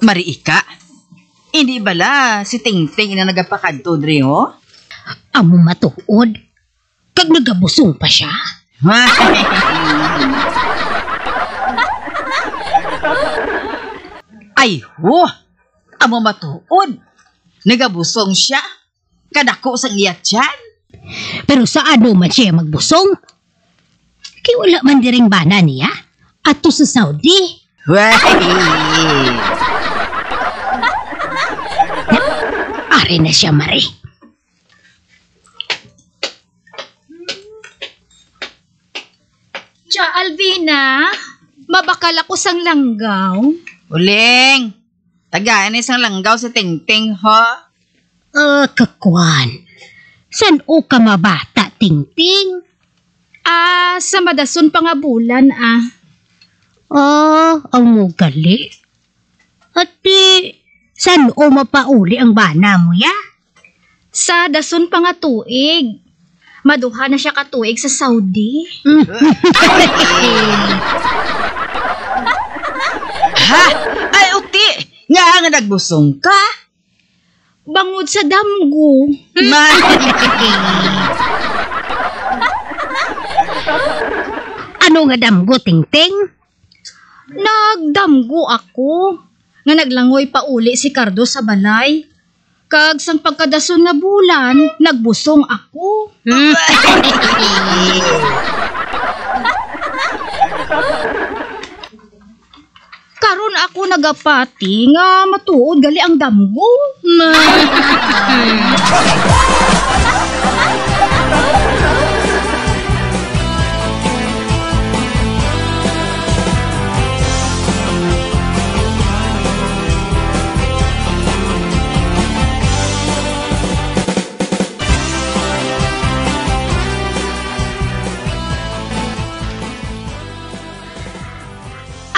Mariika, hindi bala si Tingting na nagapakadto dre ho? Amo matuod, kag nagabusong pa siya. Ay ho, amo matuod, nagabusong siya, kadako sang iyat tiyan. Pero sa ano man siya magbusong? Kaya wala man diring bana niya, ato sa Saudi. Ari na siya, Mari. Tia Alvina, mabakal ako sang langgaw. Uling, tagaan isang langgaw si Tingting ho. Kakwan. San o ka mabata, Tingting? Sa madason pa nga bulan Ang mugali. At san o mapauli ang bana mo ya? Sa dason pa nga tuig. Maduha na siya katuig sa Saudi. Ha? Ay uti, nga nagbusong ka? Bangod sa damgo. Ano nga damgo, Tingting? Nagdamgo ako. Nga naglangoy pa uli si Cardo sa balay. Kag sang pagkadason nga bulan, nagbusong ako. Karon ako nagapati nga matuod gali ang damgo.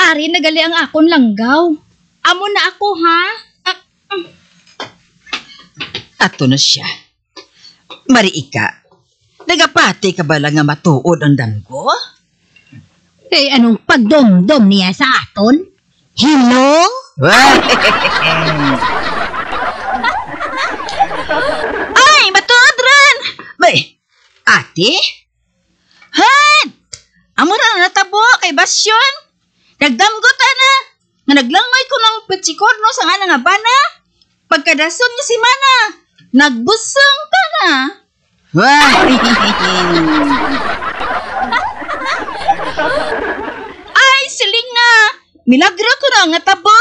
Ari nagali ang akon langgaw. Amo na ako ha. Ato na siya. Mariika, nagapati ka ba lang nga matuod ang damgo? Anong pagdomdom niya sa aton? Hello? Ay, matuod ran! Bay, ate? Han! Amo na natabo kay Basyon? Nagdamgot na! Nga naglangay ko ng petsikor no sa nga nga bana. Pagkadason niya si Mana, nagbusong ka na. Ay, siling na! Milagro ko na nga tabo.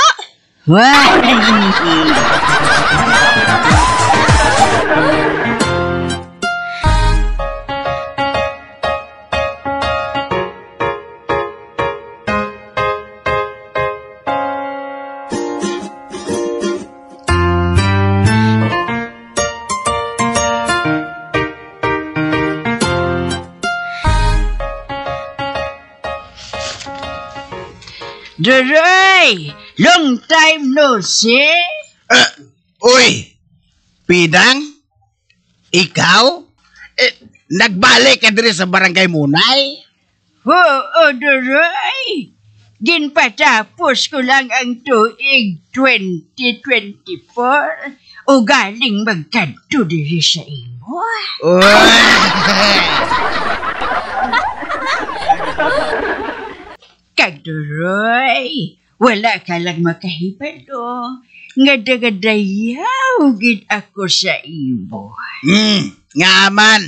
Duroy! Long time no see? Uy! Pidang? Ikaw? Nagbalik ka din sa barangay Munay? Oo, Duroy! Ginpatapos ko lang ang tuig 2024 o galing magkanto diri sa imo. Kagduroy, wala ka lang makahipado. Nga gid ako sa imo. Nga man.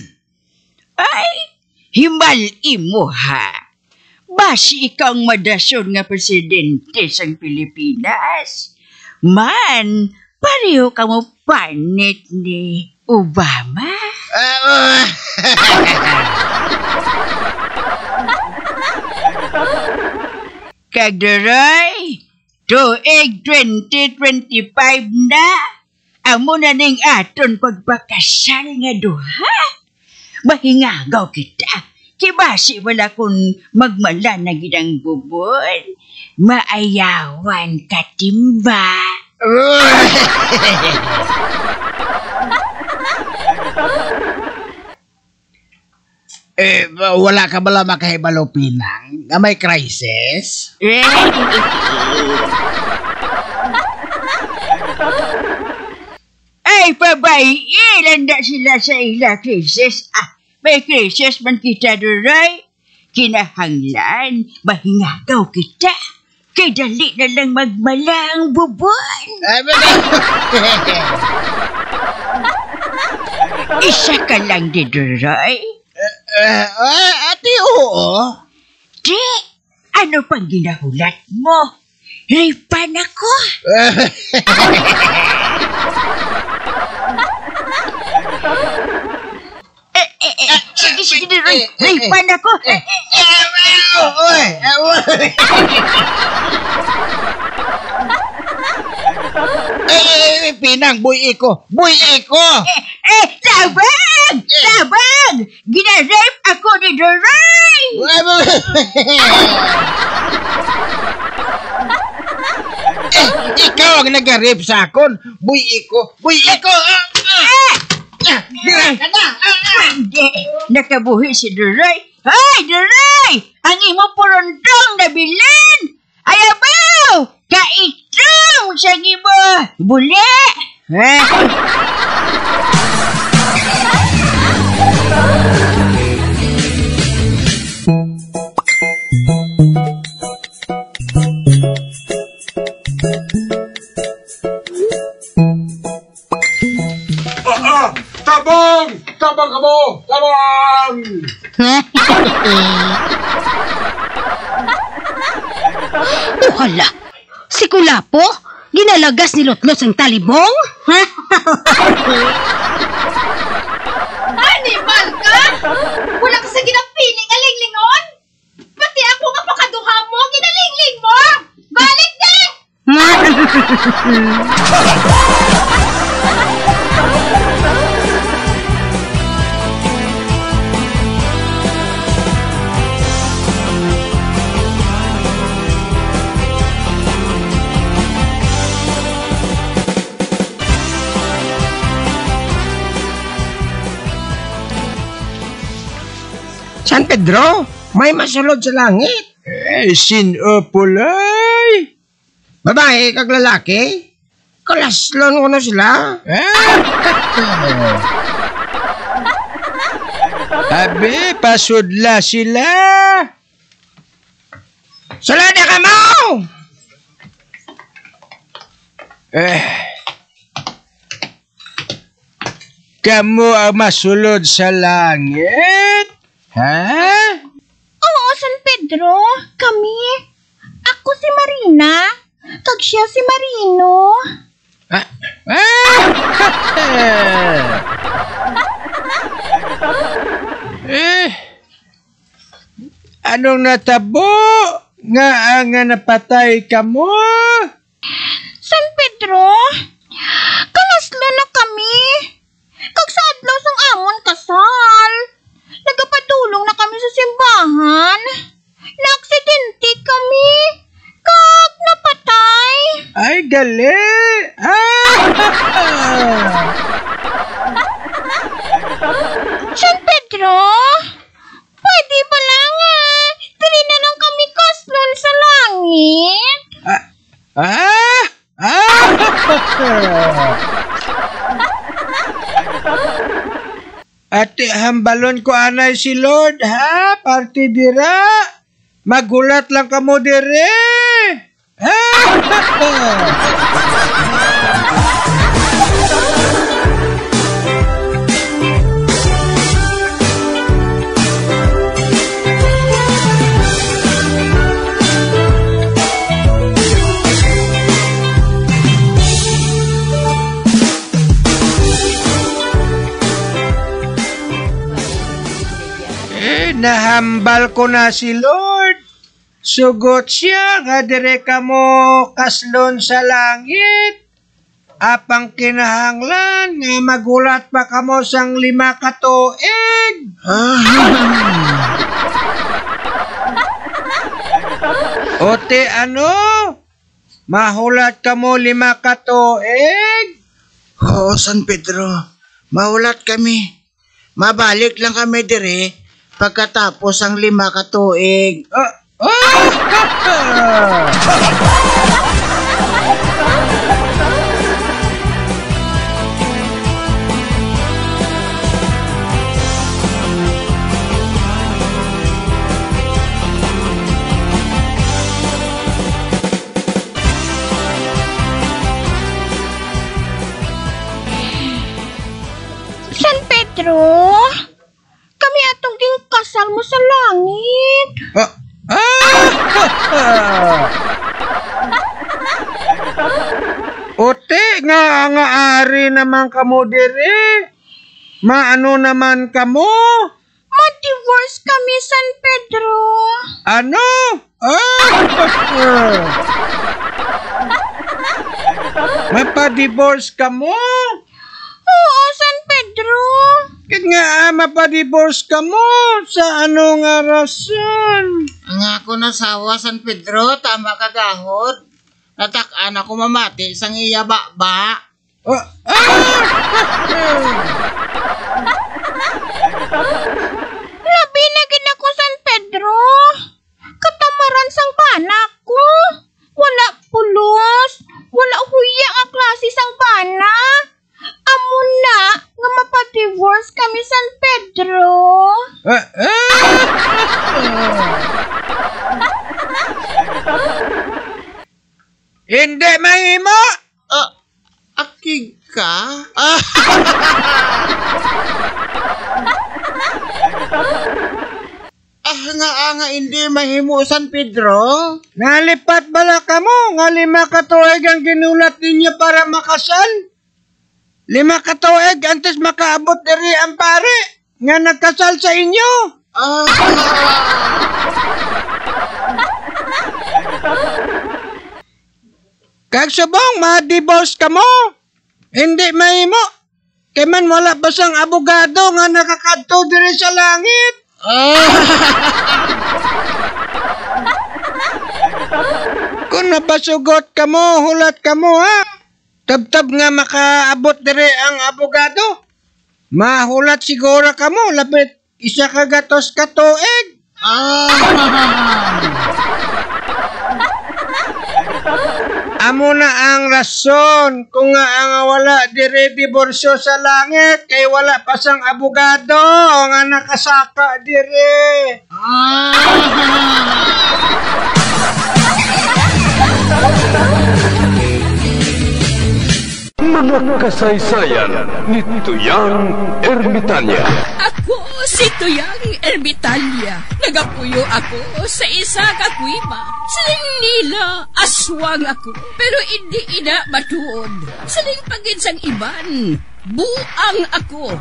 Ay, himal imo ha. Basi ikaw ang madason nga presidente sang Pilipinas. Man, pareho ka mo panit ni Obama. Kagduroy, tuig 2025 na. Amo na ning aton pagbakasal nga duha. Mahingagaw kita. Kibasi wala kung magmala na gidang bubon. Maayawan ka timba. wala ka bala makahibalo, Pinang, nga may crisis? Ay, babae, landa sila sa ila krisis. May krisis man kita duray. Kinahanglan, mahingagaw kita. Kay dali na lang magmalang bubuan. Isa ka lang di duray. Ate, oo. Di, ano pang ginahulat mo? Ripan ako. Sige, ripan ako. Pinang, buy iko. Labag! Ginarape ako ni Duray! Ikaw ang nag-rape sa akon. Buy iko. Hindi, nakabuhi si Duray. Ay, Duray! Ang imo purundong nabilin! Ayabaw! Kaitong sa imo! Buli! Tabang! Tabang ka mo! Tabang! Hala, si Kulapo, ginalagas ni Lotlos ang talibong? Animal ka? Wala ka sa ginapiling alinglingon? Pati ako nga pakaduha mo, ginalingling mo! Balik na! San Pedro, may masulod sa langit. Sinopulay. Babae kag lalaki? Kalaslon ko na sila. Abi, pasudla sila. Salada ka mo! Kamu ang masulod sa langit? Ha? Oo, San Pedro. Kami. Ako si Marina. Kag siya si Marino. Anong natabo? Nga ang napatay ka mo? San Pedro, kalaslo na kami. Kag sa adlaw sang amon kasal. Nagapatulong na kami sa simbahan. Naaksidente kami. Kag napatay. Ay, gali! San Pedro, pwede ba lang dali na lang kami kaslon sa langit? Ate, hambalon ko anay si Lord, ha? Party dira. Magulat lang kamo dire. Nahambal ko na si Lord. Sugot siya nga dire ka mo kaslon sa langit. Apang kinahanglan nga magulat pa kamo sang 5 ka tuig. Ote ano? Mahulat kamo 5 ka tuig? Oo, San Pedro. Mahulat kami. Mabalik lang kami dire pagkatapos ang 5 ka tuig. San Pedro, kami atong ging kasal mo sa langit. Ote, nga ari naman kamo diri. Maano naman kamo? Ma-divorce kami, San Pedro. Ano? Mapadivorce kamo? Oo, San Pedro. Kit nga mapadivorce kamo sa ano nga rason? Ang ako nasawa, San Pedro, tama ka gahod. Natak-an ako mamati sang iya ba. Labi na gid ako, San Pedro. Katamaran sang panak ko. Wala pulos. Wala huya ang klase sang bana. Amo na nga mapadivorce kami, San Pedro. Hindi mahimo. Akig ka? Nga hindi mahimo, San Pedro. Nalipat bala kamo nga 5 ka tuig ang ginulat ninyo para makasal? 5 ka tuig antes makaabot diri ang pare nga nagkasal sa inyo. Kag subong ma-divorce kamo. Hindi mahimo. Kay man wala ba sang abogado nga nakakadto diri sa langit? Kung napasugot kamo, hulat kamo ha. Tab-tab nga makaabot diri ang abogado. Mahulat siguro kamo, lapit 1 ka gatos ka tuig. Amo na ang rason kung nga ang wala diri diborsyo sa langit kay wala pa sang abogado nga nakasaka diri. Mga kasaysayan ni Tuyang Ermitanya. Ako si Tuyang Ermitanya. Nagapuyo ako sa isa ka kuiba. Siling nila, aswang ako. Pero hindi ina matuod. Siling paginsang iban, buang ako.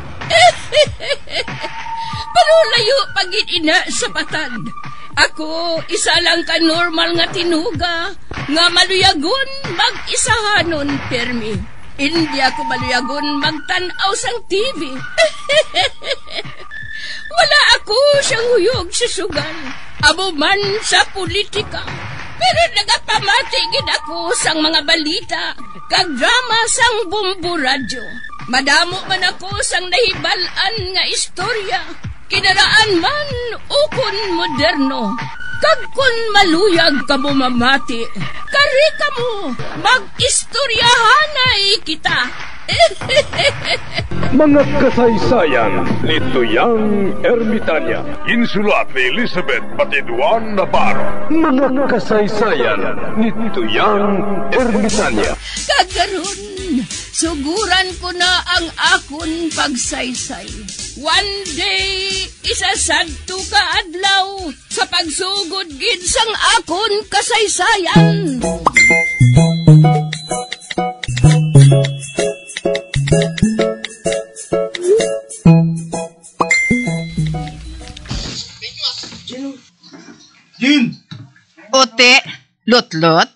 Pero layo pagin ina sa patad. Ako, isa lang ka normal nga tinuga. Nga maluyagon mag-isahanon permi. Hindi ako maluyagon magtanaw sang TV. Wala ako siyang huyog sa sugal. Abo man sa politika. Pero nagapamatagin ako sang mga balita. Kag drama sang Bumbu Radyo. Madamo man ako sang nahibalan nga istorya. Kinaraan man ukon moderno. Kag kun maluyag ka mo mamati, kari ka mo, mag-istoryahanay kita. Mga kasaysayan ni Tuyang Ermitanya. Insulat ni Elizabeth Batiduan Navarro. Mga kasaysayan ni Tuyang Ermitanya. Kagaron, suguran ko na ang akon pagsaysay. One day, isasagto ka adlaw sa pagsugod gid sang akon kasaysayan. Jin! Ote, lot-lot,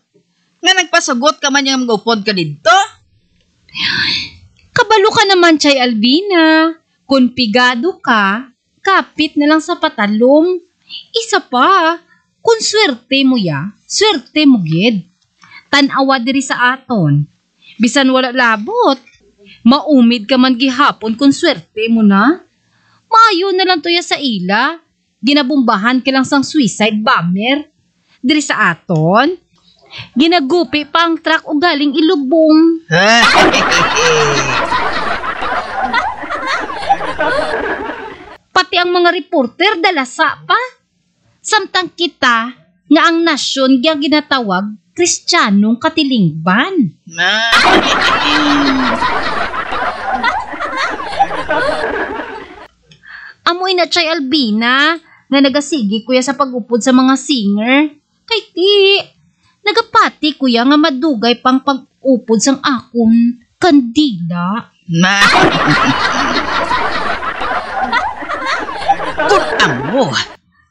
nga nagpasugot ka man yung mag-upod ka dito? Kabalo ka naman, Chay Albina. Kung pigado ka, kapit na lang sa patalom. Isa pa, kung swerte mo ya, swerte mo gid. Tanawa diri sa aton. Bisan wala labot, maumid ka man gihapon kung swerte mo na. Maayo na lang to ya sa ila, ginabumbahan ka lang sang suicide bomber. Diri sa aton, ginagupi pa ang truck o galing ilubong. Pati ang mga reporter dalasa pa. Samtang kita nga ang nasyon nga ginatawag Kristiyanong katilingban. Amoy na chay Albina nga nagasigi kuya sa pag-upod sa mga singer. Kay ti, nagapati kuya nga madugay pang pag-upod sang akon kandida. Kung amo,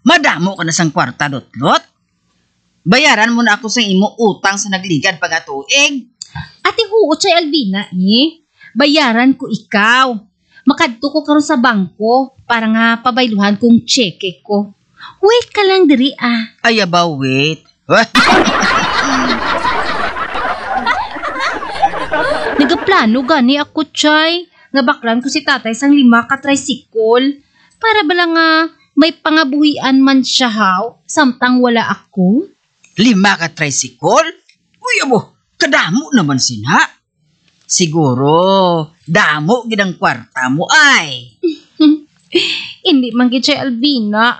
madamo ka na sang kwarta, Lot. Bayaran mo na ako sa imo utang sa nagligad pagatuig. Ate huot chay Albina bayaran ko ikaw. Makadto ko karon sa bangko para nga pabayluhan kong cheque ko. Wait ka lang diri Ay ba, wait. Nagaplano gani ako chay. Nga baklan ko si tatay sang 5 ka tricycle. Para bala nga may pangabuhian man siya haw. Samtang wala ako. 5 ka tricycle? Uy, abo, kadamo naman sina. Siguro, damo gidang kwarta mo ay. Hindi man gid chay Albina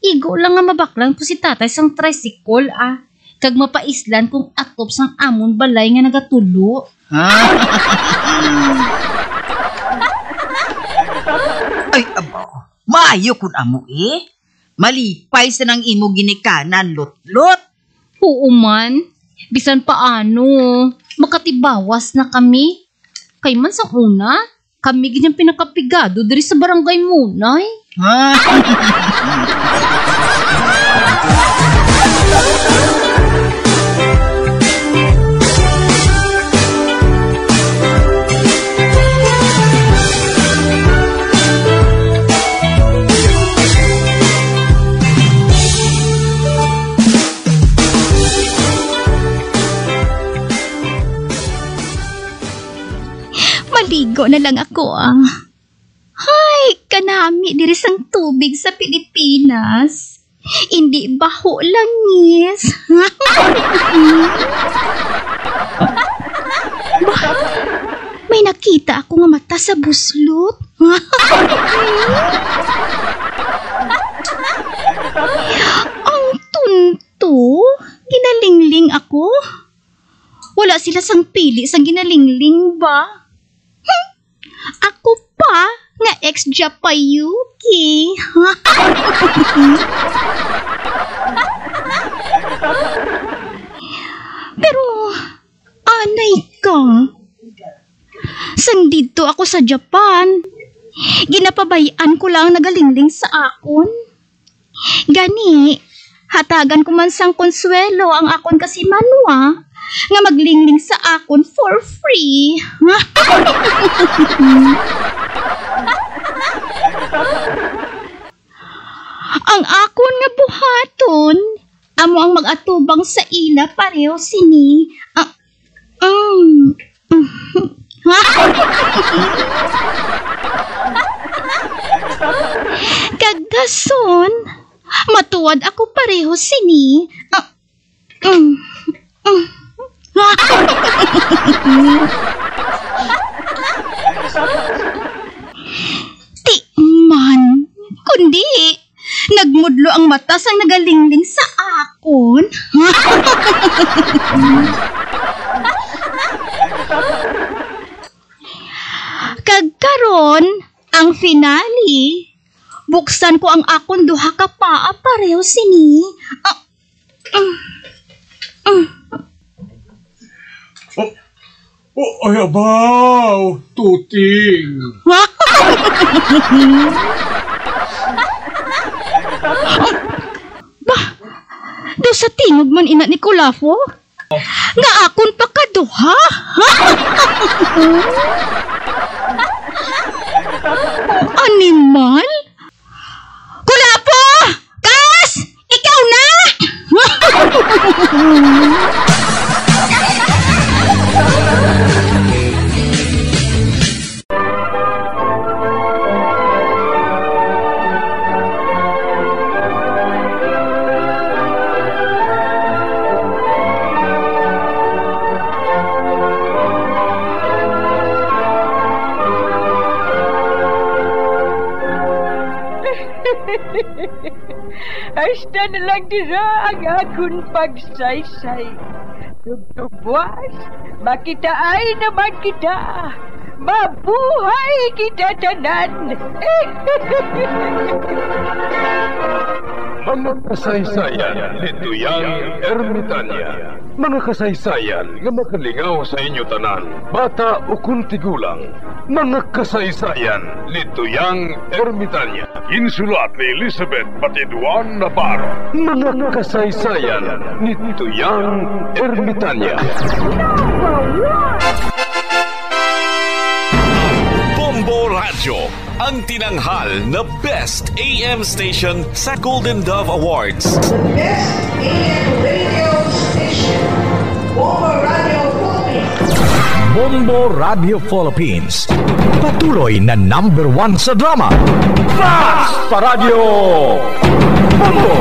Igo lang nga mabaklan ko si tatay sang tricycle Kag mapaislan kung atop sang amon balay nga nagatulo. Ay, abo, maayo kun amo malipay sa nang imo ginikanan, Lot. Oo man, bisan paano, makatibawas na kami. Kay man sa una, kami ganyang pinakapigado diri sa barangay Munay. Maligo na lang ako Hay, kanami diri sang tubig sa Pilipinas. Hindi baho langis. May nakita ako nga mata sa buslot. Ang tunto, ginalingling ako. Wala sila sang pili sang ginalingling ba? Ako pa nga ex-Japayuki. Pero anay ka. Sang dito ako sa Japan, ginapabayan ko lang nagalingling sa akon. Gani, hatagan ko man sang konsuelo ang akon kasi manwa nga maglingling sa akon for free. Ang akon nga buhaton, amo ang mag-atubang sa ila pareho sini. Kagdason, matuwad ako pareho sini. Ti man, kundi nagmudlo ang mata sang nagalingling sa akon. Kagkaron, ang finale, buksan ko ang akon duha ka paa pareho sini. Ay, abaw! Tuting! Do sa tingog man ina ni Kulafo? Nga akon pa kaduha? Animal? Kulafo! Kas! Ikaw na! Hasta na lang dira ang akong pagsaysay. Tugtugwas, makitaan naman kita. Mabuhay kita tanan. Mga kasaysayan ni Tuyang Ermitanya. Mga kasaysayan nga makalingaw sa inyo tanan, bata o kuntigulang. Mga kasaysayan ni Tuyang Ermitanya. Insulat ni Elizabeth Batiduan Navarro. Mga kasaysayan ni Tuyang Ermitanya. Bombo Radio, ang tinanghal na Best AM Station sa Golden Dove Awards. Best AM radio station, Bombo Radio Philippines. Bombo Radio Philippines. Patuloy na #1 sa drama. Fast Paradio Bombo!